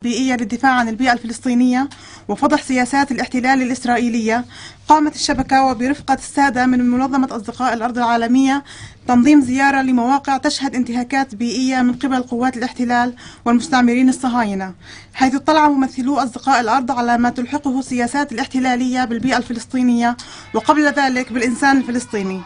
بيئية للدفاع عن البيئة الفلسطينية وفضح سياسات الاحتلال الإسرائيلية، قامت الشبكة وبرفقة السادة من منظمة أصدقاء الأرض العالمية تنظيم زيارة لمواقع تشهد انتهاكات بيئية من قبل قوات الاحتلال والمستعمرين الصهاينة، حيث اطلع ممثلو أصدقاء الأرض على ما تلحقه السياسات الاحتلالية بالبيئة الفلسطينية وقبل ذلك بالإنسان الفلسطيني.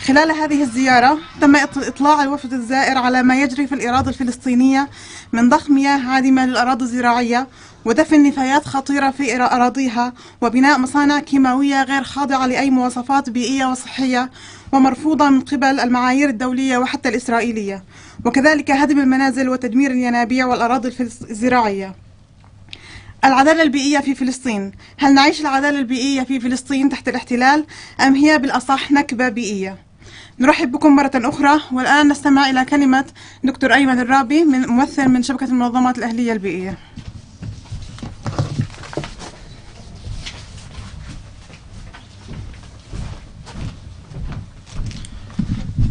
خلال هذه الزيارة تم إطلاع الوفد الزائر على ما يجري في الأراضي الفلسطينية من ضخ مياه عادمة للأراضي الزراعية ودفن نفايات خطيرة في أراضيها وبناء مصانع كيماوية غير خاضعة لأي مواصفات بيئية وصحية ومرفوضة من قبل المعايير الدولية وحتى الإسرائيلية، وكذلك هدم المنازل وتدمير الينابيع والأراضي الزراعية. العدالة البيئية في فلسطين، هل نعيش العدالة البيئية في فلسطين تحت الاحتلال أم هي بالأصح نكبة بيئية؟ نرحب بكم مرة أخرى، والآن نستمع إلى كلمة دكتور أيمن الرابي ممثل من شبكة المنظمات الأهلية البيئية.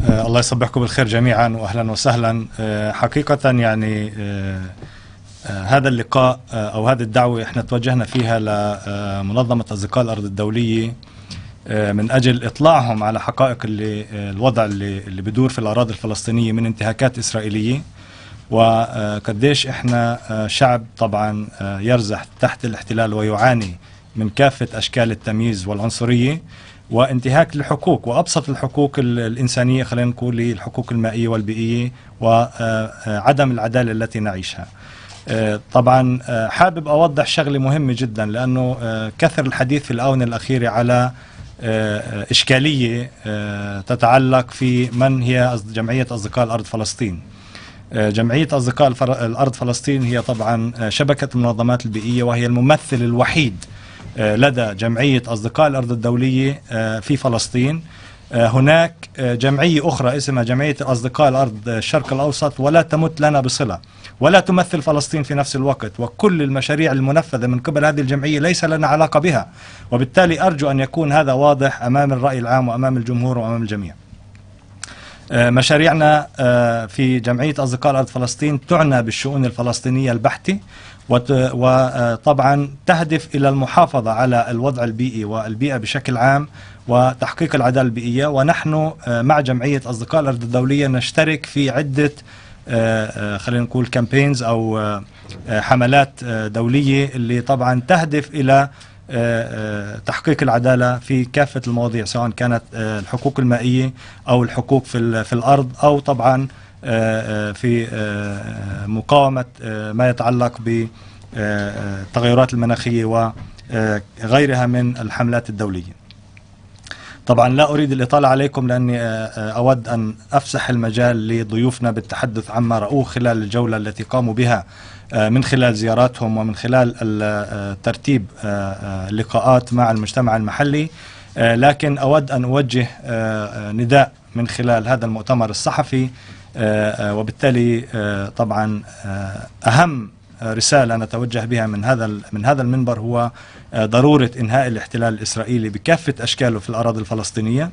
الله يصبحكم بالخير جميعا وأهلا وسهلا. حقيقة يعني هذا اللقاء أو هذه الدعوة احنا توجهنا فيها لمنظمة أصدقاء الأرض الدولية من أجل إطلاعهم على حقائق الوضع اللي بدور في الأراضي الفلسطينية من انتهاكات إسرائيلية، وقديش إحنا شعب طبعا يرزح تحت الاحتلال ويعاني من كافة أشكال التمييز والعنصرية وانتهاك الحقوق وأبسط الحقوق الإنسانية، خلينا نقول الحقوق المائية والبيئية وعدم العدالة التي نعيشها. طبعا حابب أوضح شغلة مهمة جدا، لأنه كثر الحديث في الآونة الأخيرة على إشكالية تتعلق في من هي جمعية أصدقاء الأرض فلسطين. جمعية أصدقاء الأرض فلسطين هي طبعا شبكة المنظمات البيئية، وهي الممثل الوحيد لدى جمعية أصدقاء الأرض الدولية في فلسطين. هناك جمعية أخرى اسمها جمعية أصدقاء الأرض الشرق الأوسط، ولا تمت لنا بصلة ولا تمثل فلسطين في نفس الوقت، وكل المشاريع المنفذة من قبل هذه الجمعية ليس لنا علاقة بها، وبالتالي أرجو أن يكون هذا واضح أمام الرأي العام وأمام الجمهور وأمام الجميع. مشاريعنا في جمعية أصدقاء الأرض فلسطين تعنى بالشؤون الفلسطينية البحتة، وطبعا تهدف إلى المحافظة على الوضع البيئي والبيئة بشكل عام وتحقيق العدالة البيئية. ونحن مع جمعية أصدقاء الأرض الدولية نشترك في عدة خلينا نقول كامبينز أو حملات دولية اللي طبعا تهدف إلى تحقيق العدالة في كافة المواضيع، سواء كانت الحقوق المائية أو الحقوق في الأرض، أو طبعا في مقاومة ما يتعلق بالتغيرات المناخية وغيرها من الحملات الدولية. طبعا لا أريد الإطالة عليكم، لأني أود أن أفسح المجال لضيوفنا بالتحدث عما رأوه خلال الجولة التي قاموا بها من خلال زياراتهم ومن خلال ترتيب لقاءات مع المجتمع المحلي. لكن أود أن أوجه نداء من خلال هذا المؤتمر الصحفي، وبالتالي طبعا أهم رسالة نتوجه بها من هذا المنبر هو ضرورة إنهاء الاحتلال الإسرائيلي بكافة أشكاله في الأراضي الفلسطينية،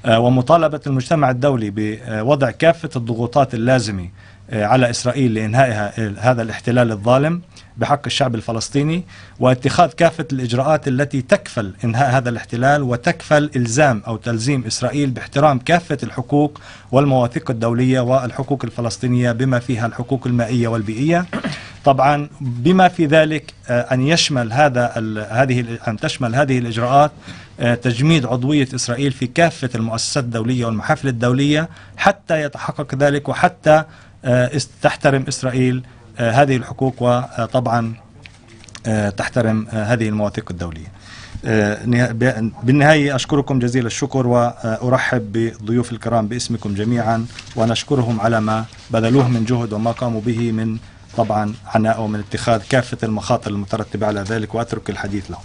ومطالبة المجتمع الدولي بوضع كافة الضغوطات اللازمة على إسرائيل لإنهاء هذا الاحتلال الظالم بحق الشعب الفلسطيني، واتخاذ كافة الإجراءات التي تكفل إنهاء هذا الاحتلال وتكفل إلزام أو تلزيم إسرائيل باحترام كافة الحقوق والمواثيق الدولية والحقوق الفلسطينية بما فيها الحقوق المائية والبيئية. طبعا بما في ذلك أن تشمل هذه الإجراءات تجميد عضوية إسرائيل في كافة المؤسسات الدولية والمحافل الدولية حتى يتحقق ذلك، وحتى تحترم إسرائيل هذه الحقوق وطبعا تحترم هذه المواثيق الدولية. بالنهاية أشكركم جزيل الشكر، وأرحب بضيوف الكرام باسمكم جميعا، ونشكرهم على ما بذلوه من جهد وما قاموا به من طبعا عناء ومن اتخاذ كافة المخاطر المترتبة على ذلك، وأترك الحديث لهم.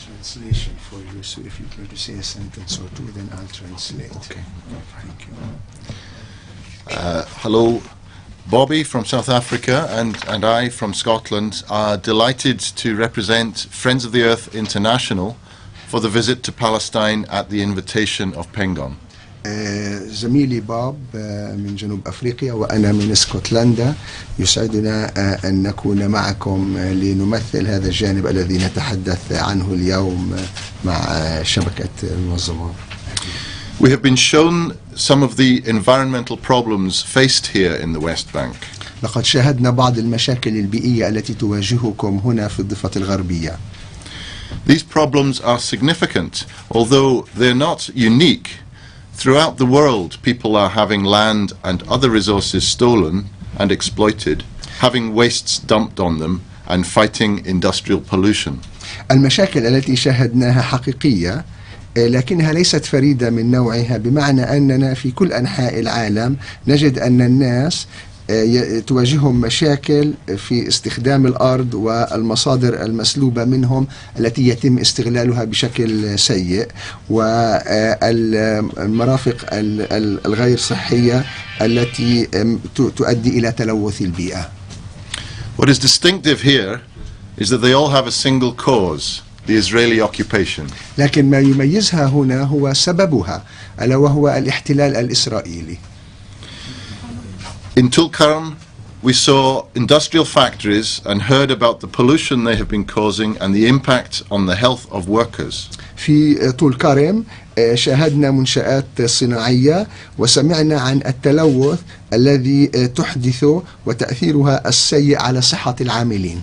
Translation for you, so if you try to say a sentence or two, then I'll translate. Okay. Thank you. Hello, Bobby from South Africa and I from Scotland are delighted to represent Friends of the Earth International for the visit to Palestine at the invitation of Pengon. زميلي بوب من جنوب أفريقيا وأنا من اسكتلندا، يسعدنا أن نكون معكم لنمثل هذا الجانب الذي نتحدث عنه اليوم مع شبكة المنظمات. We have been shown some of the environmental problems faced here in the West Bank. لقد شاهدنا بعض المشاكل البيئية التي تواجهكم هنا في الضفة الغربية. These problems are significant, although they're not unique. Throughout the world, people are having land and other resources stolen and exploited, having wastes dumped on them, and fighting industrial pollution. المشاكل التي شاهدناها حقيقية، لكنها ليست فريدة من نوعها، بمعنى أننا في كل أنحاء العالم نجد أن الناس تواجههم مشاكل في استخدام الأرض والمصادر المسلوبة منهم التي يتم استغلالها بشكل سيء، والمرافق الغير صحية التي تؤدي إلى تلوث البيئة. What is distinctive here is that they all have a single cause, the Israeli occupation. لكن ما يميزها هنا هو سببها، ألا وهو الاحتلال الإسرائيلي. In Tulkarm, we saw industrial factories and heard about the pollution they have been causing and the impact on the health of workers. في طول كرم شاهدنا منشآت صناعية وسمعنا عن التلوث الذي تحدثه وتأثيرها السيء على صحة العاملين.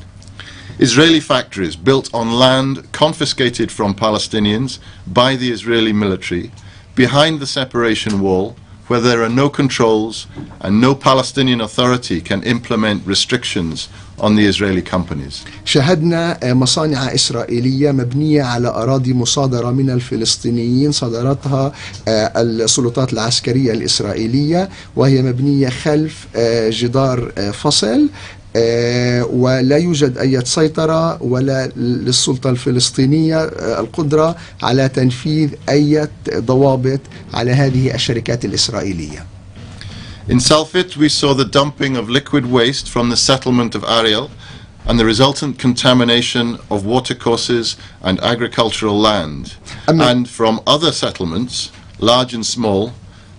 Israeli factories built on land confiscated from Palestinians by the Israeli military behind the separation wall, where there are no controls and no Palestinian authority can implement restrictions on the Israeli companies. شاهدنا مصانع إسرائيلية مبنية على أراضي مصادرة من الفلسطينيين صدرتها السلطات العسكرية الإسرائيلية، وهي مبنية خلف جدار فصل، ولا يوجد أي سيطرة ولا للسلطة الفلسطينية القدرة على تنفيذ أي ضوابط على هذه الشركات الإسرائيلية. In Salfit, we saw the dumping of liquid waste from the settlement of Ariel and the resultant contamination of watercourses and agricultural land. And from other settlements, large and small,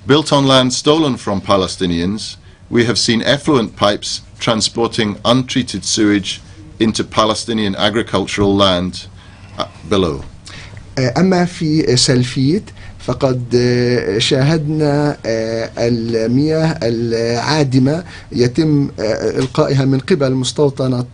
built on land stolen from Palestinians, we have seen effluent pipes transporting untreated sewage into Palestinian agricultural land below. أما في سلفيت فقد شاهدنا المياه العادمة يتم إلقائها من قبل مستوطنة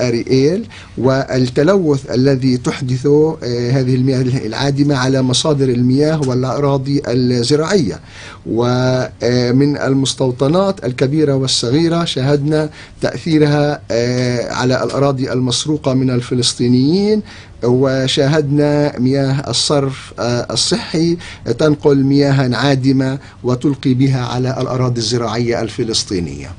أريئيل، والتلوث الذي تحدثه هذه المياه العادمة على مصادر المياه والأراضي الزراعية. ومن المستوطنات الكبيرة والصغيرة شاهدنا تأثيرها على الأراضي المسروقة من الفلسطينيين، وشاهدنا مياه الصرف الصحي تنقل مياه عادمة وتلقي بها على الأراضي الزراعية الفلسطينية.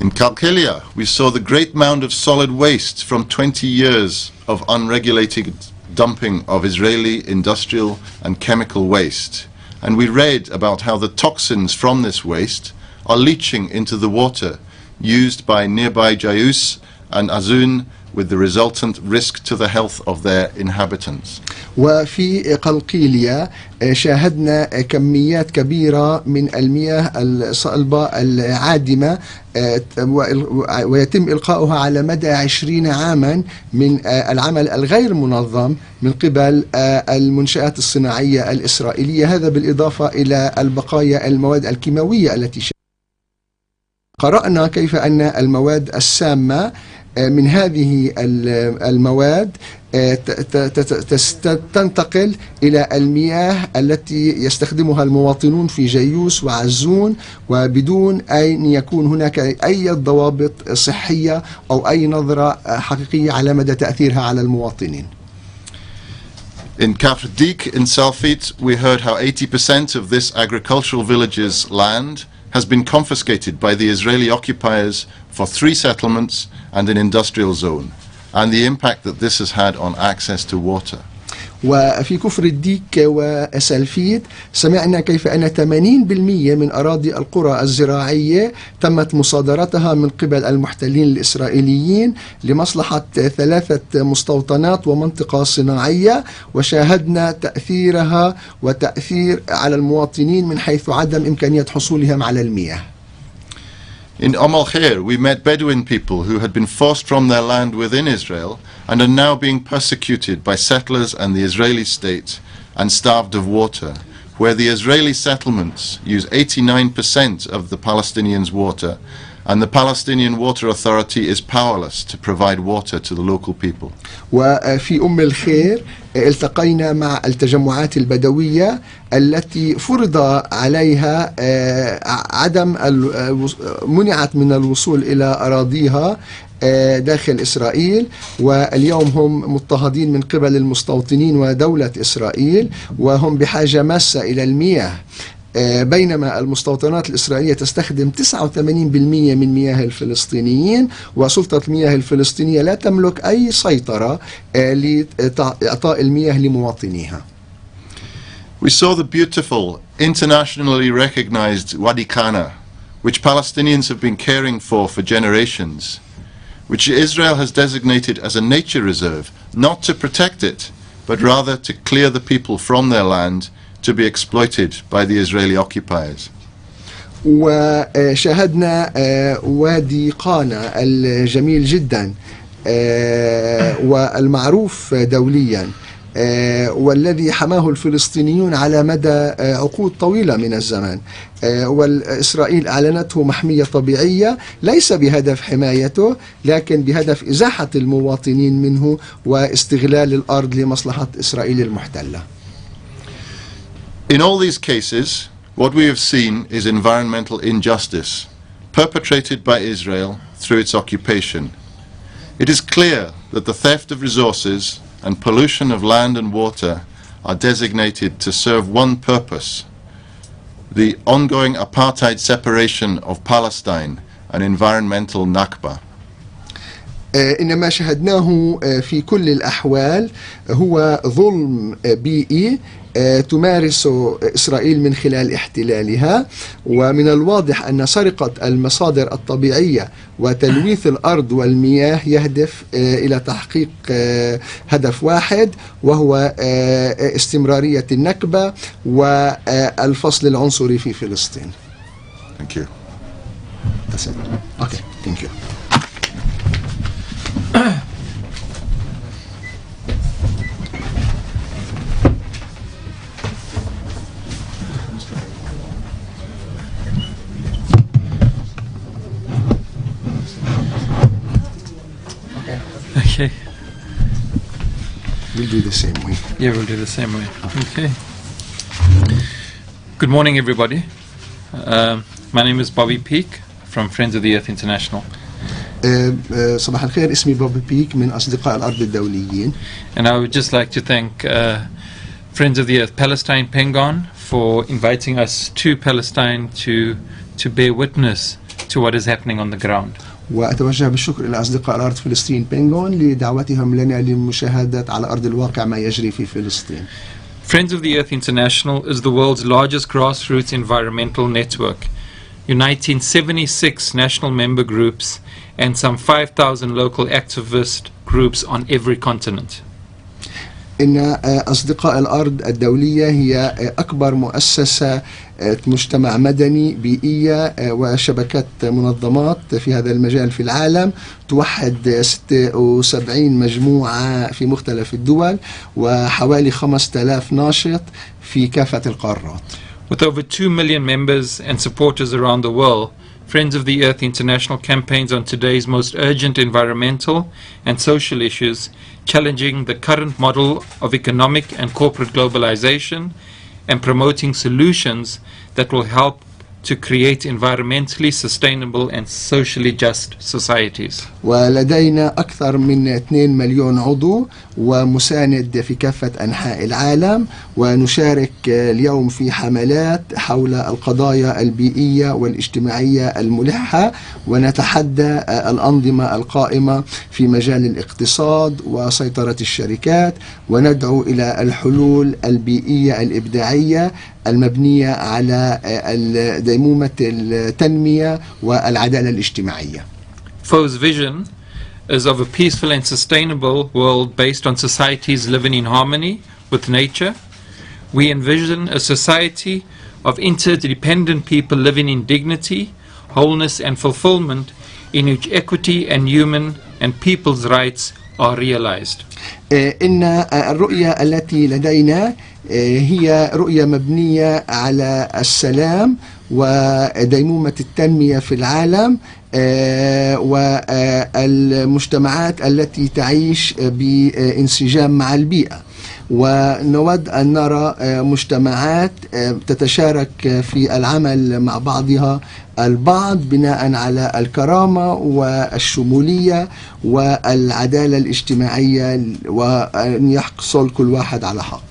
In Kalkelia, we saw the great mound of solid waste from 20 years of unregulated dumping of Israeli industrial and chemical waste. And we read about how the toxins from this waste are leaching into the water used by nearby Jayus and Azun, with the resultant risk to the health of their inhabitants. وفي قلقيلية شاهدنا كميات كبيرة من المياه الصلبة العادمة ويتم إلقاؤها على مدى 20 عاما من العمل الغير منظم من قبل المنشآت الصناعية الإسرائيلية، هذا بالإضافة إلى البقايا المواد الكيماوية التي قرأنا كيف أن المواد السامة من هذه المواد تنتقل إلى المياه التي يستخدمها المواطنون في جيوس وعزون، وبدون أن يكون هناك أي ضوابط صحية أو أي نظرة حقيقية على مدى تأثيرها على المواطنين. In Kafrdik in Salfit, we heard how 80% of this agricultural village's land has been confiscated by the Israeli occupiers for 3 settlements and an industrial zone, and the impact that this has had on access to water. وفي كفر الديك وسلفيت سمعنا كيف أن 80% من أراضي القرى الزراعية تمت مصادرتها من قبل المحتلين الإسرائيليين لمصلحة 3 مستوطنات ومنطقة صناعية، وشاهدنا تأثيرها وتأثير على المواطنين من حيث عدم إمكانية حصولهم على المياه. In Amal Khair, we met Bedouin people who had been forced from their land within Israel and are now being persecuted by settlers and the Israeli state and starved of water, where the Israeli settlements use 89% of the Palestinians' water, and the Palestinian Water Authority is powerless to provide water to the local people. وفي الخير التقينا مع التجمعات البدوية التي فرض عليها منعت من الوصول إلى أراضيها داخل إسرائيل، واليوم هم مضطهدين من قبل المستوطنين ودولة إسرائيل، وهم بحاجة ماسة إلى المياه، بينما المستوطنات الإسرائيلية تستخدم 89% من مياه الفلسطينيين، وسلطة المياه الفلسطينية لا تملك أي سيطرة لإعطاء المياه لمواطنيها. We saw the beautiful, internationally recognized Wadi Kana, which Palestinians have been caring for generations, which Israel has designated as a nature reserve, not to protect it, but rather to clear the people from their land to be exploited by the Israeli occupiers. وشاهدنا وادي قانا الجميل جدا والمعروف دوليا، والذي حماه الفلسطينيون على مدى عقود طويلة من الزمن، والإسرائيل أعلنته محمية طبيعية ليس بهدف حمايته لكن بهدف إزاحة المواطنين منه واستغلال الأرض لمصلحة إسرائيل المحتلة. In all these cases, what we have seen is environmental injustice perpetrated by Israel through its occupation. It is clear that the theft of resources and pollution of land and water are designated to serve one purpose: the ongoing apartheid separation of Palestine and environmental Nakba. إنما شاهدناه في كل الأحوال هو ظلم بيئي تمارس إسرائيل من خلال احتلالها، ومن الواضح أن سرقة المصادر الطبيعية وتلويث الأرض والمياه يهدف إلى تحقيق هدف واحد، وهو استمرارية النكبة والفصل العنصري في فلسطين. Thank you. That's it. Okay. Thank you. Okay. We'll do the same way. Yeah, we'll do the same way. Okay. Good morning, everybody. My name is Bobby Peak from Friends of the Earth International. صباح الخير، اسمي بوبي بيك من أصدقاء الأرض الدوليين. And I would just like to thank Friends of the Earth Palestine Pengon for inviting us to Palestine to bear witness to what is happening on the ground. وأتوجه بالشكر إلى أصدقاء الأرض فلسطين بنغون لدعوتهم لنا للمشاهدة على أرض الواقع ما يجري في فلسطين. Friends of the Earth International is the world's largest grassroots environmental network, uniting 76 national member groups and some 5,000 local activist groups on every continent. إن أصدقاء الأرض الدولية هي أكبر مؤسسة مجتمع مدني بيئية وشبكات منظمات في هذا المجال في العالم، توحد 76 مجموعة في مختلف الدول وحوالي 5000 ناشط في كافة القارات. With over 2 million members and supporters around the world, Friends of the Earth International campaigns on today's most urgent environmental and social issues, challenging the current model of economic and corporate globalization and promoting solutions that will help to create environmentally sustainable and socially just societies. ولدينا أكثر من 2 مليون عضو ومساند في كافة أنحاء العالم، ونشارك اليوم في حملات حول القضايا البيئية والاجتماعية الملحة، ونتحدى الأنظمة القائمة في مجال الاقتصاد وسيطرة الشركات، وندعو إلى الحلول البيئية الإبداعية المبنية على ديمومة التنمية والعدالة الاجتماعية. Fo's vision is of a peaceful and sustainable world based on societies living in harmony with nature. We envision a society of interdependent people living in dignity, wholeness and fulfillment, in which equity and human and people's rights are realized. إن الرؤية التي لدينا هي رؤية مبنية على السلام وديمومة التنمية في العالم، والمجتمعات التي تعيش بانسجام مع البيئة. ونود أن نرى مجتمعات تتشارك في العمل مع بعضها البعض بناء على الكرامة والشمولية والعدالة الاجتماعية، وأن يحصل كل واحد على حقه.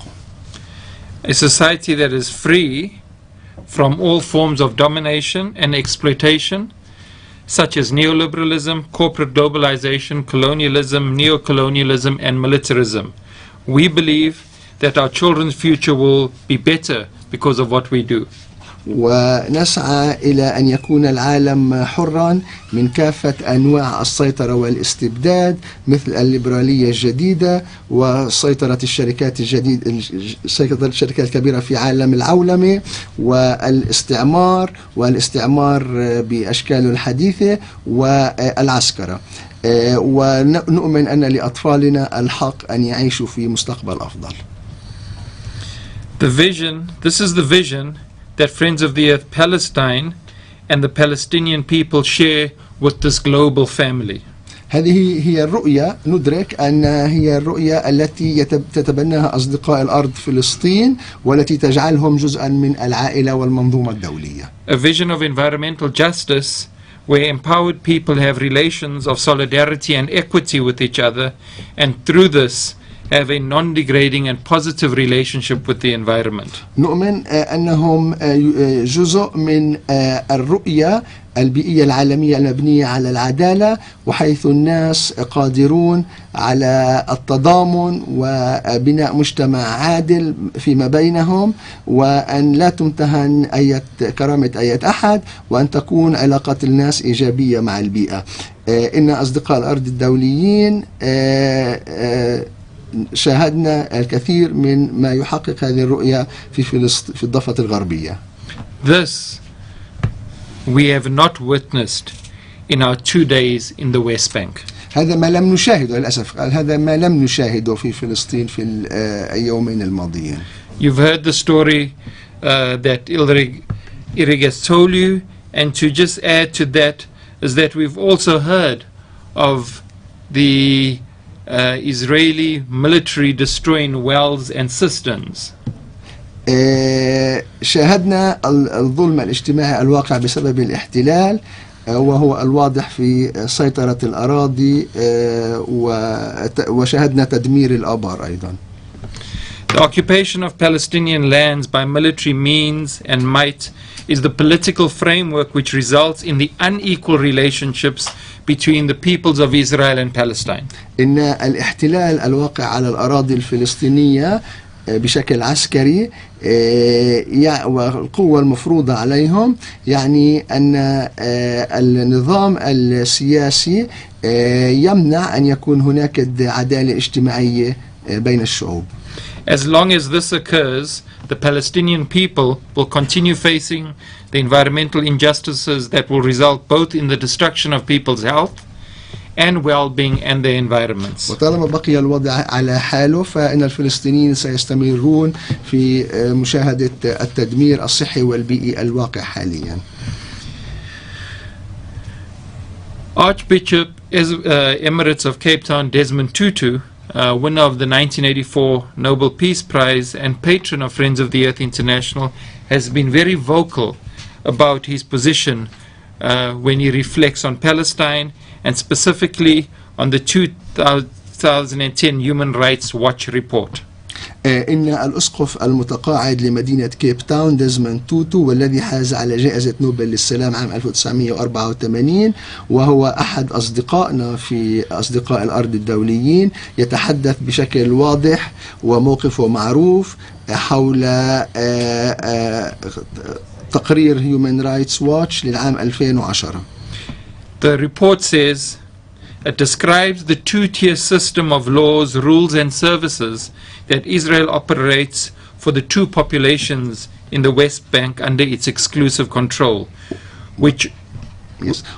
A society that is free from all forms of domination and exploitation, such as neoliberalism, corporate globalization, colonialism, neocolonialism, and militarism. We believe that our children's future will be better because of what we do. ونسعى إلى أن يكون العالم حرا من كافة أنواع السيطرة والاستبداد، مثل الليبرالية الجديدة وسيطرة الشركات الكبيرة في عالم العولمة، والاستعمار بأشكاله الحديثة والعسكرة. ونؤمن أن لأطفالنا الحق أن يعيشوا في مستقبل أفضل. This is the vision that Friends of the Earth Palestine and the Palestinian people share with this global family. هذه هي الرؤية، ندرك أن هي الرؤية التي تتبناها أصدقاء الأرض فلسطين، والتي تجعلهم جزءا من العائلة والمنظومة الدولية. A vision of environmental justice where empowered people have relations of solidarity and equity with each other, and through this have a non-degrading and positive relationship with the environment. نؤمن أنهم جزء من الرؤية البيئية العالمية المبنية على العدالة، وحيث الناس قادرون على التضامن وبناء مجتمع عادل فيما بينهم، وأن لا تمتهن كرامة أي أحد، وأن تكون علاقة الناس إيجابية مع البيئة. إن أصدقاء الأرض الدوليين شاهدنا الكثير من ما يحقق هذه الرؤية في الضفة الغربية. This we have not witnessed in our 2 days in the West Bank. هذا ما لم نشاهده للأسف، هذا ما لم نشاهده في فلسطين في اليومين الماضيين. You've heard the story that Ilrig has told you, and to just add to that is that we've also heard of the Israeli military destroying wells and cisterns. شاهدنا الظلم الاجتماعي الواقع بسبب الاحتلال، وهو الواضح في سيطرة الأراضي، وشاهدنا تدمير الآبار أيضا. The occupation of Palestinian lands by military means and might is the political framework which results in the unequal relationships between the peoples of Israel and Palestine. إن الاحتلال الواقع على الأراضي الفلسطينية بشكل عسكري والقوة المفروضة عليهم، يعني أن النظام السياسي يمنع أن يكون هناك عدالة اجتماعية بين الشعوب. As long as this occurs, the Palestinian people will continue facing the environmental injustices that will result both in the destruction of people's health and well-being and their environments. وطالما بقي الوضع على حاله، فإن الفلسطينيين سيستمرون في مشاهدة التدمير الصحي والبيئي الواقع حاليا. Archbishop Emirates of Cape Town Desmond Tutu, winner of the 1984 Nobel Peace Prize and patron of Friends of the Earth International, has been very vocal about his position when he reflects on Palestine and specifically on the 2010 Human Rights Watch report. إن الأسقف المتقاعد لمدينة كيب تاون ديزموند توتو والذي حاز على جائزة نوبل للسلام عام 1984 وهو أحد أصدقائنا في أصدقاء الأرض الدوليين يتحدث بشكل واضح وموقفه معروف حول تقرير Human Rights Watch للعام 2010. The report says it describes the two-tier system of laws, rules and services that Israel operates for the two populations in the West Bank under its exclusive control, which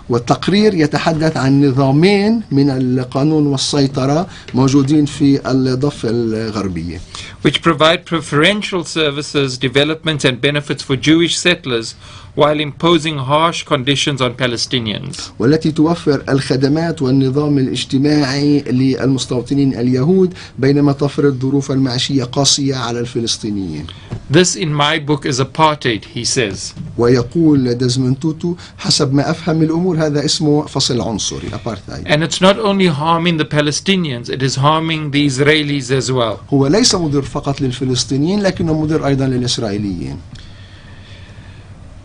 والتقرير يتحدث عن نظامين من القانون والسيطرة موجودين في الضفة الغربية which provide preferential services, development and benefits for Jewish settlers while imposing harsh conditions on Palestinians. والتي توفر الخدمات والنظام الاجتماعي للمستوطنين اليهود بينما تفرض ظروف المعيشية قاسية على الفلسطينيين. This in my book is apartheid, he says. ويقول ديزموند توتو حسب ما أفهم الأمور هذا اسمه فصل عنصري apartheid. And it's not only harming the Palestinians, it is harming the Israelis as well. هو ليس مضر فقط للفلسطينيين لكنه مضر أيضا للإسرائيليين.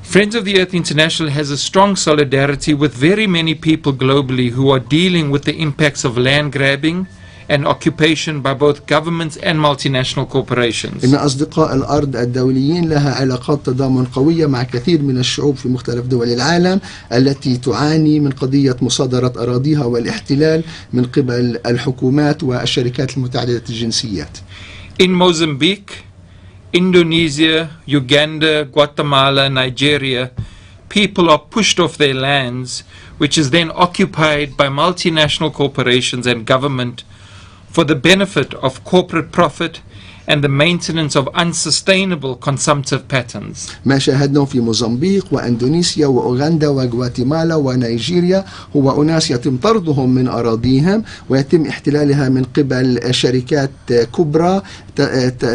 Friends of the Earth International has a strong solidarity with very many people globally who are dealing with the impacts of land grabbing and occupation by both governments and multinational corporations. إن أصدقاء الأرض الدوليين لها علاقات تضامن قوية مع كثير من الشعوب في مختلف دول العالم التي تعاني من قضية مصادرة أراضيها والاحتلال من قبل الحكومات والشركات المتعددة الجنسيات. In Mozambique, Indonesia, Uganda, Guatemala, Nigeria, people are pushed off their lands, which is then occupied by multinational corporations and government for the benefit of corporate profit and the maintenance of unsustainable consumptive patterns. ما شاهدناه في موزمبيق وأندونيسيا وأوغندا وغواتيمالا ونيجيريا هو أناس يتم طردهم من أراضيهم ويتم احتلالها من قبل شركات كبرى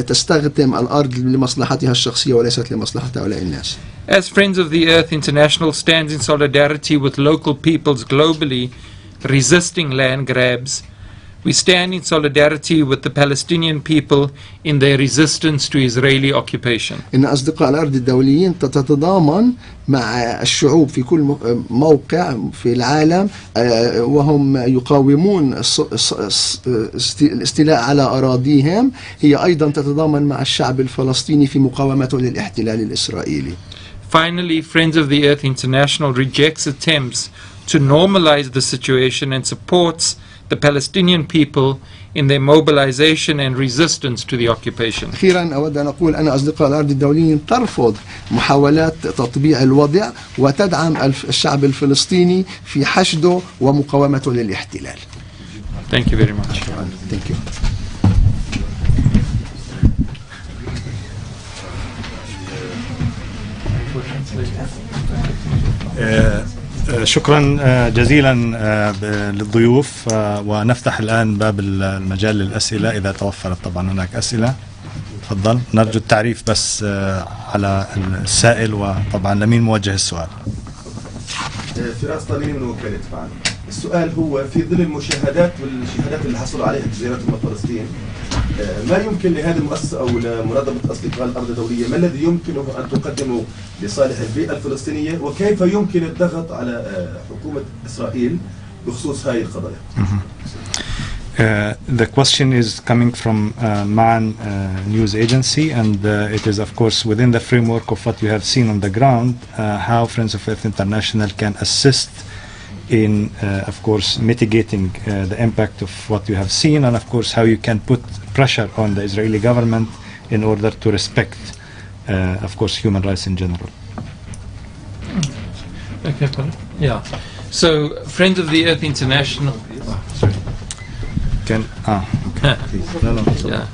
تستخدم الأرض لمصلحتها الشخصية وليست لمصلحة هؤلاء الناس. As Friends of the Earth International stands in solidarity with local peoples globally resisting land grabs, we stand in solidarity with the Palestinian people in their resistance to Israeli occupation. إن أصدقاء الأرض الدوليين تتضامن مع الشعوب في كل موقع في العالم وهم يقاومون الاستيلاء على أراضيهم هي أيضا تتضامن مع الشعب الفلسطيني في مقاومته للاحتلال الإسرائيلي. Finally, Friends of the Earth International rejects attempts to normalize the situation and supports the Palestinian people in their mobilization and resistance to the occupation. أخيرا أود أن أقول أن أصدقاء الأرض الدوليين ترفض محاولات تطبيع الوضع وتدعم الشعب الفلسطيني في حشده ومقاومته للاحتلال. Thank you very much. Thank you. شكرا جزيلا للضيوف ونفتح الآن باب المجال للأسئلة إذا توفرت طبعا هناك أسئلة. تفضل. نرجو التعريف بس على السائل وطبعا لمين موجه السؤال. فراس طليني من وكالة فعل. السؤال هو في ظل المشاهدات والشهادات اللي حصلوا عليها جزيرة فلسطين ما يمكن لهذه المؤسسة أو لمنظمة أصدقاء الأرض الدولية ما الذي يمكنه أن تقدمه لصالح البيئة الفلسطينية وكيف يمكن الضغط على حكومة إسرائيل بخصوص هذه القضايا؟ The question is coming from Man News Agency and it is of course within the framework of what you have seen on the ground how Friends of Earth International can assist in of course mitigating the impact of what you have seen and of course how you can put pressure on the Israeli government in order to respect of course human rights in general. Okay, yeah. So Friends of the Earth International yeah.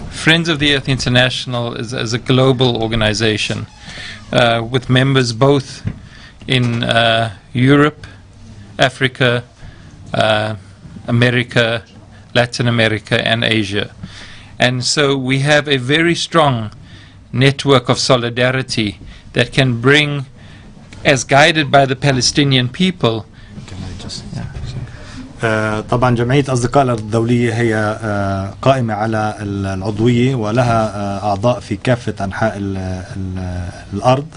Friends of the Earth International is a global organization with members both in Europe, Africa, America, Latin America and Asia. And so we have a very strong network of solidarity that can bring as guided by the Palestinian people. طبعا جمعية أصدقاء الأرض الدولية هي قائمة على العضوية ولها أعضاء في كافة أنحاء الأرض،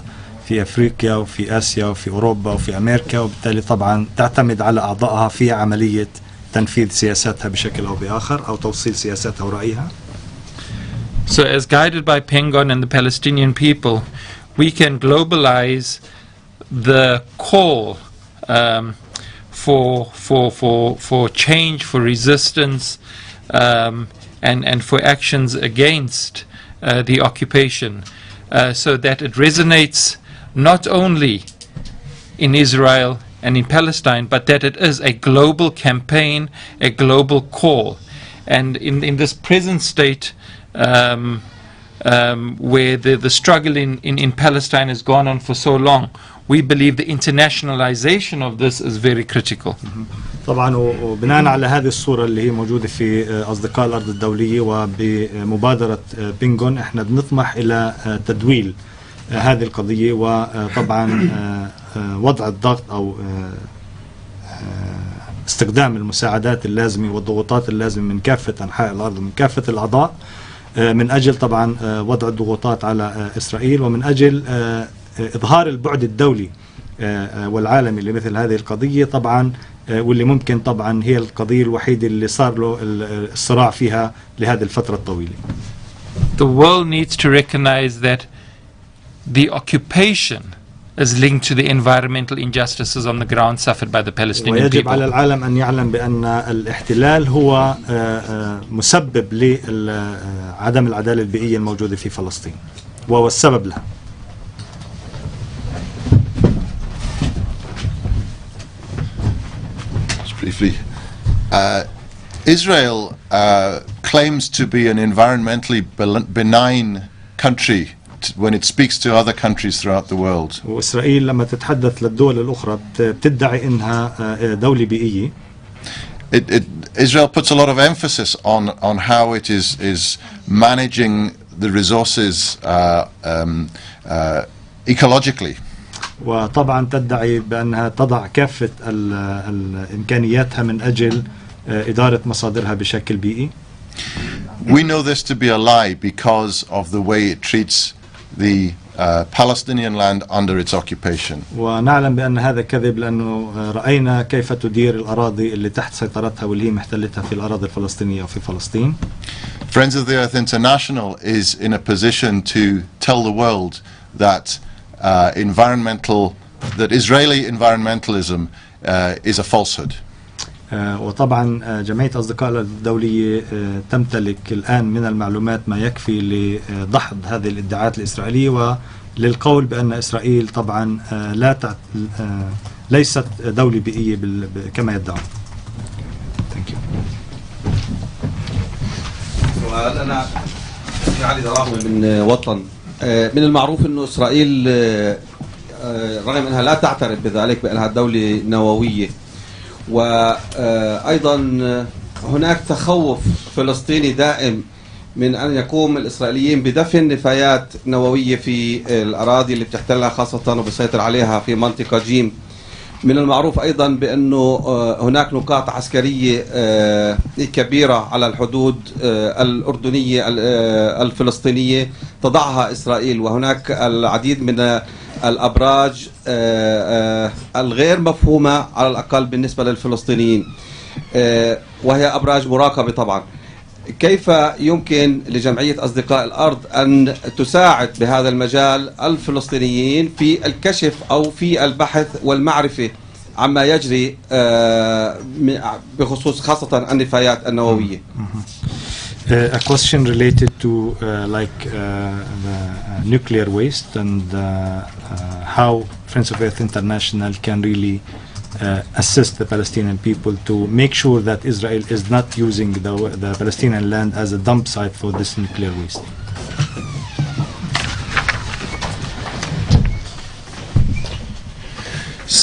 في أفريقيا وفي آسيا وفي أوروبا وفي أمريكا، وبالتالي طبعا تعتمد على أعضائها في عملية تنفيذ سياساتها بشكل أو بآخر أو توصيل سياساتها ورأيها. So as guided by Pengon and the Palestinian people, we can globalize the call for change, for resistance, and for actions against the occupation, so that it resonates not only in Israel and in Palestine, but that it is a global campaign, a global call. And in this present state, where the struggle in Palestine has gone on for so long, we believe the internationalization of this is very critical. طبعا وبناء على هذه الصورة اللي هي موجودة في أصدقاء الأرض الدولية وبمبادرة بينغون، احنا بنطمح إلى تدويل هذه القضية، وطبعا وضع الضغط أو استخدام المساعدات اللازمة والضغوطات اللازمة من كافة أنحاء الأرض ومن كافة الأعضاء، من أجل طبعا وضع الضغوطات على إسرائيل، ومن أجل إظهار البعد الدولي والعالمي لمثل هذه القضية طبعا، واللي ممكن طبعا هي القضية الوحيدة اللي صار له الصراع فيها لهذه الفترة الطويلة. The world needs to recognize that the occupation is linked to the environmental injustices on the ground suffered by the Palestinian ويجب people. على العالم أن يعلم بأن الاحتلال هو مسبب لعدم العدالة البيئية الموجودة في فلسطين، وهو السبب لها. Briefly, Israel claims to be an environmentally benign country when it speaks to other countries throughout the world. وإسرائيل لما تتحدث للدول الأخرى بتدعي إنها دولة بيئية. Israel puts a lot of emphasis on how it is managing the resources ecologically. وطبعا تدعي بأنها تضع كافة الإمكانياتها من أجل إدارة مصادرها بشكل بيئي. We know this to be a lie because of the way it treats the Palestinian land under its occupation. ونعلم بأن هذا كذب لأنه رأينا كيف تدير الأراضي اللي تحت سيطرتها واللي هي محتلتها في الأراضي الفلسطينية وفي فلسطين. Friends of the Earth International is in a position to tell the world that that Israeli environmentalism is a falsehood. وطبعا جمعية أصدقاء الدولية تمتلك الآن من المعلومات ما يكفي لدحض هذه الادعاءات الإسرائيلية وللقول بأن إسرائيل طبعا ليست دولة بيئية كما يدعون. Thank you. أنا علي دراهم من وطن. من المعروف أنه إسرائيل رغم أنها لا تعترف بذلك بأنها دولة نووية، وأيضا هناك تخوف فلسطيني دائم من أن يقوم الإسرائيليين بدفن نفايات نووية في الأراضي اللي بتحتلها خاصة وبيسيطر عليها في منطقة جيم. من المعروف أيضا بأنه هناك نقاط عسكرية كبيرة على الحدود الأردنية الفلسطينية تضعها إسرائيل، وهناك العديد من الأبراج الغير مفهومة على الأقل بالنسبة للفلسطينيين، وهي أبراج مراقبة طبعا. كيف يمكن لجمعية أصدقاء الأرض أن تساعد بهذا المجال الفلسطينيين في الكشف أو في البحث والمعرفة عما يجري بخصوص خاصة النفايات النووية؟ A question related to the nuclear waste and how Friends of Earth International can really assist the Palestinian people to make sure that Israel is not using the Palestinian land as a dump site for this nuclear waste.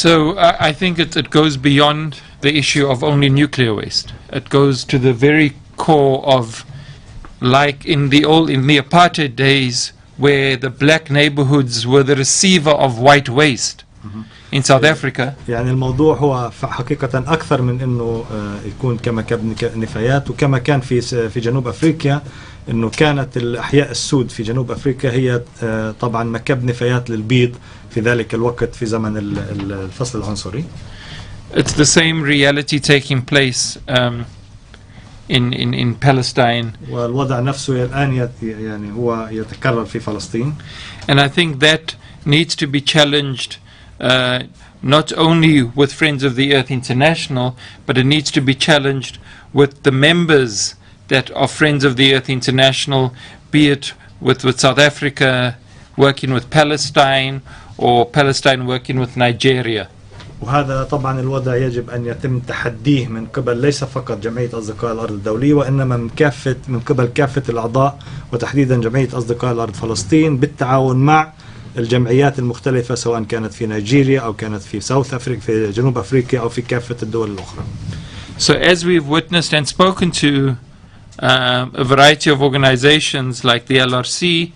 So I think it goes beyond the issue of only nuclear waste. It goes to the very core of, like in the apartheid days, where the black neighborhoods were the receiver of white waste. in South Africa. يعني الموضوع هو حقيقة أكثر من إنه يكون كمكب نفايات، وكما كان في جنوب أفريقيا إنه كانت الأحياء السود في جنوب أفريقيا هي طبعا مكب نفايات للبيض في ذلك الوقت في زمن الفصل العنصري. It's the same reality taking place in Palestine. والوضع نفسه الآن يعني هو يتكرر في فلسطين. And I think that needs to be challenged not only with Friends of the Earth International, but it needs to be challenged with the members that are Friends of the Earth International, be it with South Africa working with Palestine or Palestine working with Nigeria. وهذا طبعا الوضع يجب أن يتم تحديه من قبل ليس فقط جمعية أصدقاء الأرض الدولية، وإنما من قبل كافة الأعضاء، وتحديدا جمعية أصدقاء الأرض فلسطين بالتعاون مع الجمعيات المختلفة، سواء كانت في نيجيريا أو كانت في ساوث أفريقيا في جنوب أفريقيا أو في كافة الدول الأخرى. So as we've witnessed and spoken to a variety of organizations like the LRC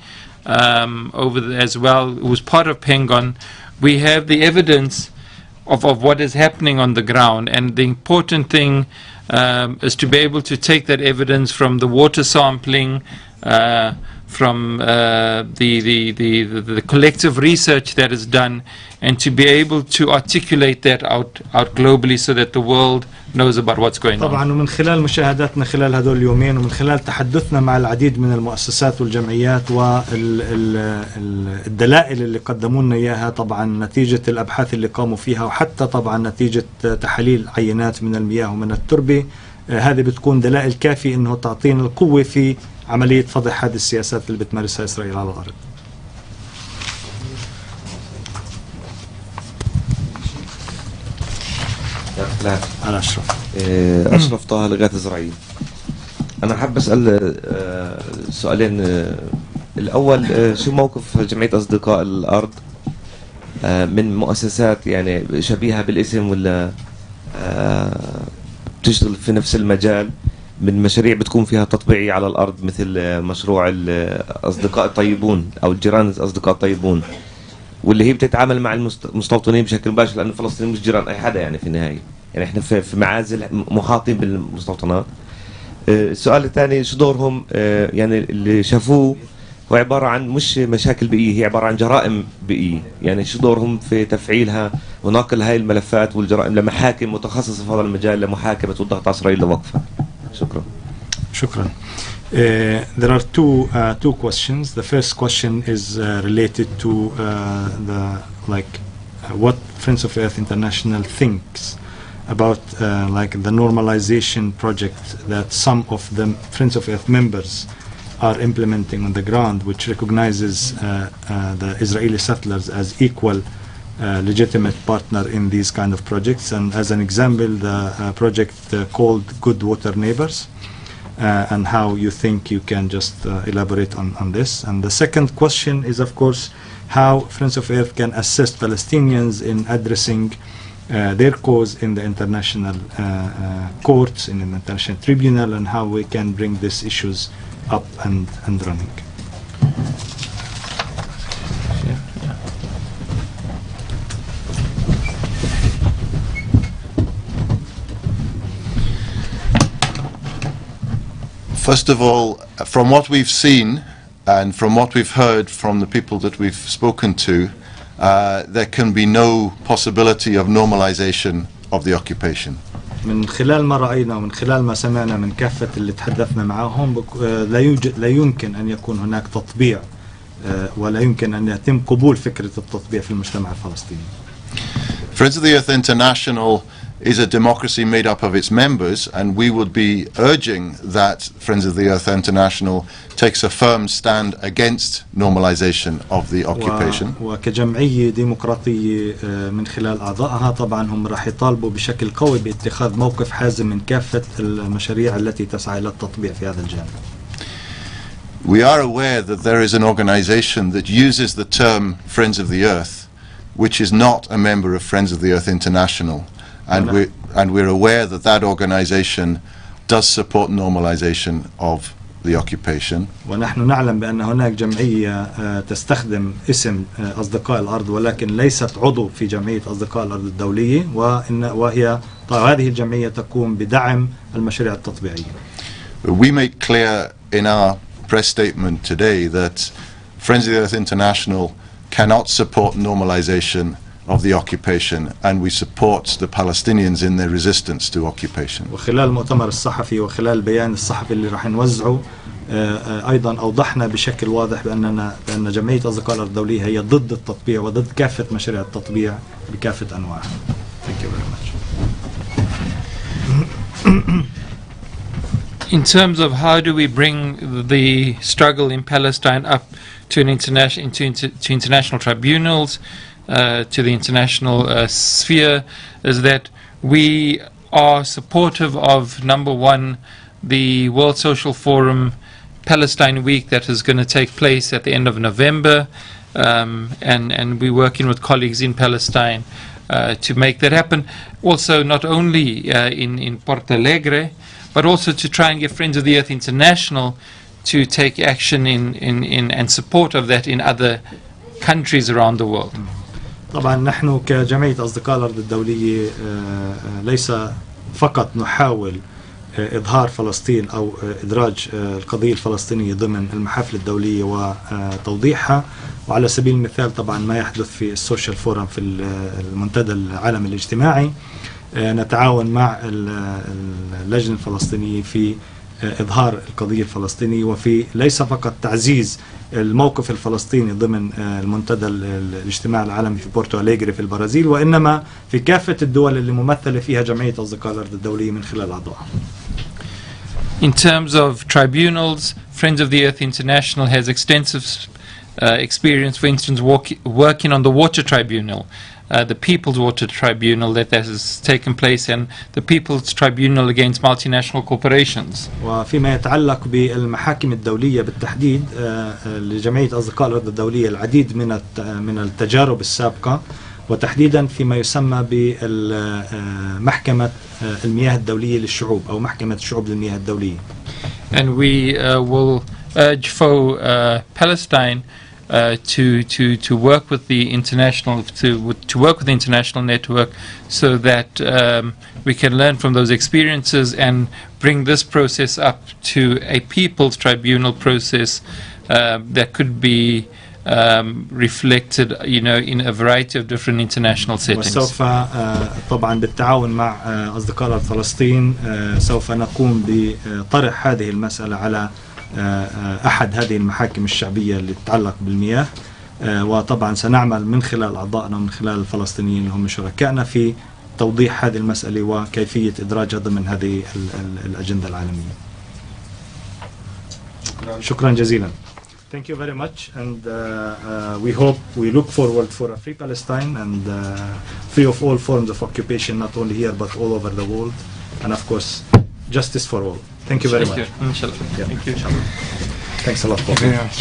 as well, who was part of Pengon, we have the evidence of what is happening on the ground, and the important thing is to be able to take that evidence from the water sampling, from the collective research that is done, and to be able to articulate that out globally so that the world knows about what's going on. طبعا ومن خلال مشاهداتنا خلال هذول اليومين ومن خلال تحدثنا مع العديد من المؤسسات والجمعيات والدلائل اللي قدموا لنا اياها، طبعا نتيجة الابحاث اللي قاموا فيها، وحتى طبعا نتيجة تحاليل عينات من المياه ومن التربة، هذه بتكون دلائل كافية انه تعطينا القوة في عملية فضح هذه السياسات اللي بتمارسها إسرائيل على الأرض. أنا أشرف طه لغاية إسرائيل. أنا حاب أسأل سؤالين. الأول، شو موقف جمعية أصدقاء الأرض من مؤسسات يعني شبيهة بالاسم ولا تشتغل في نفس المجال، من مشاريع بتكون فيها تطبيعية على الأرض، مثل مشروع الأصدقاء الطيبون أو الجيران الأصدقاء الطيبون، واللي هي بتتعامل مع المستوطنين بشكل مباشر، لأن فلسطين مش جيران أي حدا يعني في النهاية، يعني إحنا في معازل محاطين بالمستوطنات. السؤال الثاني، شو دورهم يعني اللي شافوه هو عبارة عن مش مشاكل بيئية، هي عبارة عن جرائم بيئية، يعني شو دورهم في تفعيلها ونقل هاي الملفات والجرائم لمحاكم متخصصة في هذا المجال لمحاكمة والضغط على إسرائيل لوقفها. شكرا. شكرا. There are two questions. The first question is related to what Friends of Earth International thinks about the normalization project that some of the Friends of Earth members are implementing on the ground, which recognizes the Israeli settlers as equal legitimate partner in these kind of projects. And as an example, the project called Good Water Neighbors, and how you think you can just elaborate on this. And the second question is, of course, how Friends of Earth can assist Palestinians in addressing their cause in the international courts, in the international tribunal, and how we can bring these issues up and running. First of all, from what we've seen and from what we've heard from the people that we've spoken to, there can be no possibility of normalization of the occupation. من خلال ما رأينا ومن خلال ما سمعنا من كافة اللي تحدثنا معهم، لا يمكن أن يكون هناك تطبيع ولا يمكن أن يتم قبول فكرة التطبيع في المجتمع الفلسطيني. Friends of the Earth International is a democracy made up of its members, and we would be urging that Friends of the Earth International takes a firm stand against normalization of the occupation. وكجمعية ديمقراطية من خلال أعضائها طبعا هم راح يطالبوا بشكل قوي باتخاذ موقف حازم من كافة المشاريع التي تسعى إلى التطبيع في هذا الجانب. We are aware that there is an organization that uses the term Friends of the Earth, which is not a member of Friends of the Earth International. And we're aware that that organization does support normalization of the occupation. ونحن نعلم بأن هناك جمعية تستخدم اسم أصدقاء الأرض ولكن ليست عضو في جمعية أصدقاء الأرض الدولية، وهذه الجمعية تقوم بدعم المشاريع التطبيعية. We make clear in our press statement today that Friends of the Earth International cannot support normalization of the occupation, and we support the Palestinians in their resistance to occupation. وخلال المؤتمر الصحفي وخلال البيان الصحفي اللي راح نوزعه أيضا أوضحنا بشكل واضح بأن جمعية أصدقاء الأرض الدولية هي ضد التطبيع وضد كافة مشاريع التطبيع بكافة أنواعها. Thank you very much. In terms of how do we bring the struggle in Palestine up to international tribunals, to the international sphere, is that we are supportive of, number one, the World Social Forum Palestine Week that is going to take place at the end of November, and we're working with colleagues in Palestine to make that happen. Also, not only in Porto Alegre, but also to try and get Friends of the Earth International to take action in and support of that in other countries around the world. طبعا نحن كجمعية أصدقاء الأرض الدولية ليس فقط نحاول إظهار فلسطين أو إدراج القضية الفلسطينية ضمن المحافل الدولية وتوضيحها، وعلى سبيل المثال طبعا ما يحدث في السوشيال فورم في المنتدى العالمي الاجتماعي، نتعاون مع اللجنة الفلسطينية في إظهار القضية الفلسطينية، وفي ليس فقط تعزيز الموقف الفلسطيني ضمن المنتدى الاجتماع العالمي في بورتو أليغري في البرازيل، وإنما في كافة الدول اللي ممثلة فيها جمعية أصدقاء الأرض الدولية من خلال أعضائها. In terms of tribunals, Friends of the Earth International has extensive experience, for instance, working on the water tribunal, the People's Water Tribunal that has taken place, and the People's Tribunal against multinational corporations. وفيما يتعلق بالمحاكم الدولية بالتحديد، لجمعية أصدقاء الأرض الدولية العديد من التجارب السابقة، وتحديدا فيما يسمى بمحكمة المياه الدولية للشعوب أو محكمة الشعوب للمياه الدولية. And we will urge for Palestine to work with the international to work with the international network, so that we can learn from those experiences and bring this process up to a people's tribunal process that could be reflected, in a variety of different international settings. وسوف طبعا بالتعاون مع أصدقاء فلسطين سوف نقوم بطرح هذه المسألة على أحد هذه المحاكم الشعبية اللي تتعلق بالمياه، وطبعا سنعمل من خلال أعضائنا ومن خلال الفلسطينيين اللي هم شركائنا في توضيح هذه المسألة وكيفية إدراجها ضمن هذه الأجندة العالمية. شكرا جزيلا. Thank you very much, and we look forward for a free Palestine and free of all forms of occupation, not only here but all over the world, and of course justice for all. Thank you very much. Inshallah. Yeah. Thank you. Thanks a lot. Thank you very much.